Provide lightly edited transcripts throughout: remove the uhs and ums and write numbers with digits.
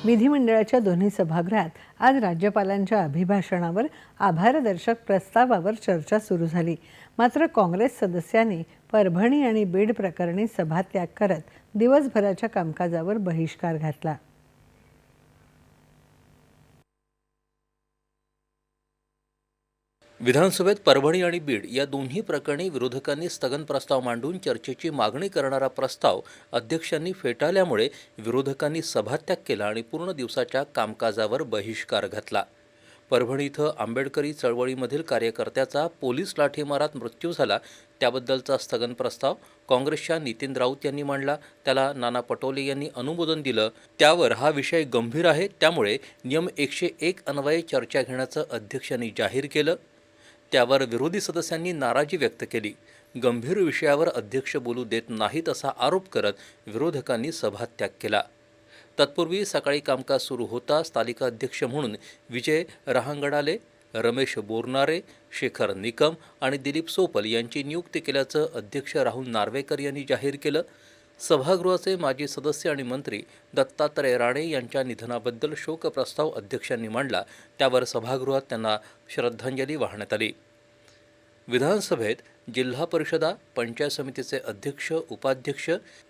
विधिमंडळाच्या दोन्ही सभागृहात आज राज्यपालांच्या अभिभाषणावर आभारदर्शक प्रस्तावावर चर्चा सुरू झाली। मात्र काँग्रेस सदस्यांनी परभणी आणि बीड प्रकरणी सभात्याग करत दिवसभराच्या कामकाजावर बहिष्कार घातला। विधानसभेत परभणी आणि बीड या दोन्ही प्रकरणी विरोधकांनी स्थगन प्रस्ताव मांडून चर्चेची मागणी करणारा प्रस्ताव अध्यक्षांनी फेटाळल्यामुळे विरोधकांनी सभात्याग केला आणि पूर्ण दिवसाच्या कामकाजावर बहिष्कार घातला। परभणी इथं आंबेडकरी चळवळीमधील कार्यकर्त्याचा पोलीस लाठीमारात मृत्यू झाला त्याबद्दलचा स्थगन प्रस्ताव काँग्रेसच्या नितीन राऊत यांनी मांडला। त्याला नाना पटोले यांनी अनुमोदन दिलं। त्यावर हा विषय गंभीर आहे त्यामुळे नियम 101 अन्वये चर्चा घेण्याचं अध्यक्षांनी जाहीर केलं। त्यावर विरोधी सदस्यांनी नाराजी व्यक्त केली। गंभीर विषयावर अध्यक्ष बोलू देत नाहीत असा आरोप करत विरोधकांनी सभात्याग केला। तत्पूर्वी सकाळी कामकाज सुरू होताच तालिका अध्यक्ष म्हणून विजय रहांगडाले, रमेश बोरनारे, शेखर निकम आणि दिलीप सोपल यांची नियुक्ती केल्याचं अध्यक्ष राहुल नार्वेकर यांनी जाहीर केलं। सभागृहाचे माजी सदस्य आणि मंत्री दत्तात्रय राणे यांच्या निधनाबद्दल शोकप्रस्ताव अध्यक्षांनी मांडला। त्यावर सभागृहात त्यांना श्रद्धांजली वाहण्यात आली। विधानसभेत जिल्हा परिषदा, पंचायत समितीचे अध्यक्ष, उपाध्यक्ष,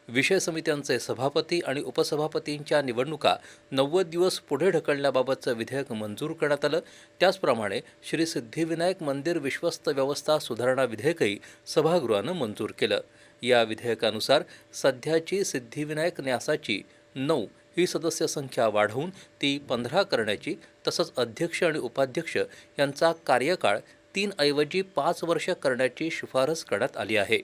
विषय समित्यांचे सभापती आणि उपसभापतींच्या निवडणुका 90 दिवस पुढे ढकलण्याबाबतचं विधेयक मंजूर करण्यात आलं। त्याचप्रमाणे श्री सिद्धिविनायक मंदिर विश्वस्त व्यवस्था सुधारणा विधेयकही सभागृहानं मंजूर केलं। या विधेयकानुसार सध्याची सिद्धिविनायक न्यासाची 9 ही सदस्य संख्या वाढवून ती 15 करण्याची, तसंच अध्यक्ष आणि उपाध्यक्ष यांचा कार्यकाळ 3 ऐवजी 5 वर्ष करण्याची शिफारस करण्यात आली आहे।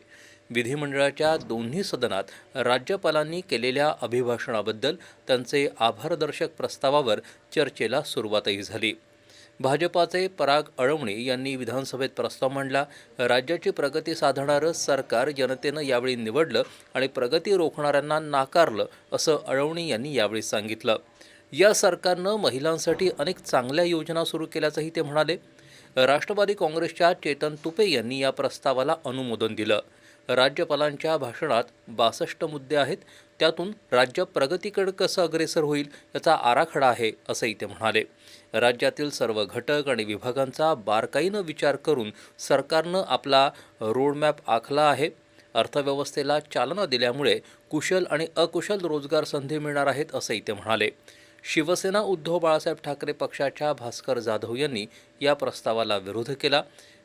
विधिमंडळाच्या दोन्ही सदनात राज्यपालांनी केलेल्या अभिभाषणाबद्दल त्यांचे आभारदर्शक प्रस्तावावर चर्चेला सुरुवातही झाली। भाजपाचे पराग अळवणे यांनी विधानसभेत प्रस्ताव मांडला। राज्याची प्रगती साधणारं सरकार जनतेनं यावेळी निवडलं आणि प्रगती रोखणाऱ्यांना नाकारलं असं अळवणे यांनी यावेळी सांगितलं। या सरकारनं महिलांसाठी अनेक चांगल्या योजना सुरू केल्याचंही ते म्हणाले। राष्ट्रवादी काँग्रेसच्या चेतन तुपे यांनी या प्रस्तावाला अनुमोदन दिलं। राज्यपालांच्या भाषणात 62 मुद्दे आहेत, त्यातून राज्य प्रगतीकडे कसं अग्रेसर होईल याचा आराखडा आहे असंही ते म्हणाले। राज्यातील सर्व घटक आणि विभागांचा बारकाईनं विचार करून सरकारनं आपला रोडमॅप आखला आहे। अर्थव्यवस्थेला चालना दिल्यामुळे कुशल आणि अकुशल रोजगार संधी मिळणार आहेत असंही ते म्हणाले। शिवसेना उद्धव बाळासाहेब ठाकरे पक्षाच्या भास्कर जाधव यांनी या प्रस्तावाला विरोध केला।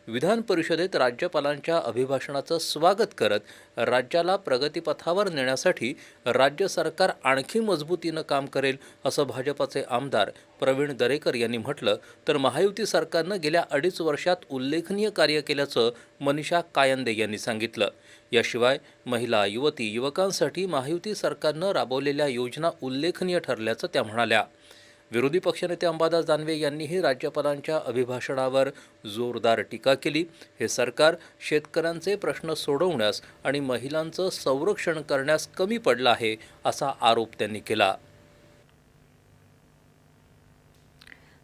विधान परिषदेत राज्यपालांच्या अभिभाषणाचं स्वागत करत राज्याला प्रगतीपथावर नेण्यासाठी राज्य सरकार आणखी मजबूतीनं काम करेल असं भाजपाचे आमदार प्रवीण दरेकर यांनी म्हटलं, तर महायुती सरकारनं गेल्या 2.5 वर्षात उल्लेखनीय कार्य केल्याचं मनीषा कायंदे यांनी सांगितलं। याशिवाय महिला, युवती, युवकांसाठी महायुती सरकारनं राबवलेल्या योजना उल्लेखनीय ठरल्याचं त्या म्हणाल्या। विरोधी पक्षनेते अंबादास दानवे यांनीही राज्यपालांच्या अभिभाषणावर जोरदार टीका केली। हे सरकार शेतकऱ्यांचे प्रश्न सोडवण्यास आणि महिलांचं संरक्षण करण्यास कमी पडलं आहे असा आरोप त्यांनी केला।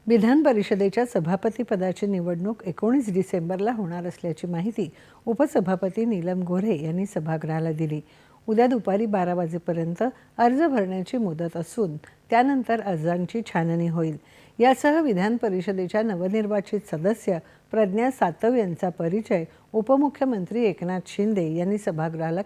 विधान परिषदेच्या सभापती पदाची निवडणूक 19 डिसेंबरला होणार असल्याची माहिती उपसभापती नीलम गोऱ्हे यांनी सभागृहाला दिली। उद्या दुपारी 12 वाजेपर्यंत अर्ज भरण्याची मुदत असून त्यानंतर अर्जांची छाननी होईल। यासह विधान परिषदेच्या नवनिर्वाचित सदस्य प्रज्ञा सातव यांचा परिचय उपमुख्यमंत्री एकनाथ शिंदे यांनी सभागृहाला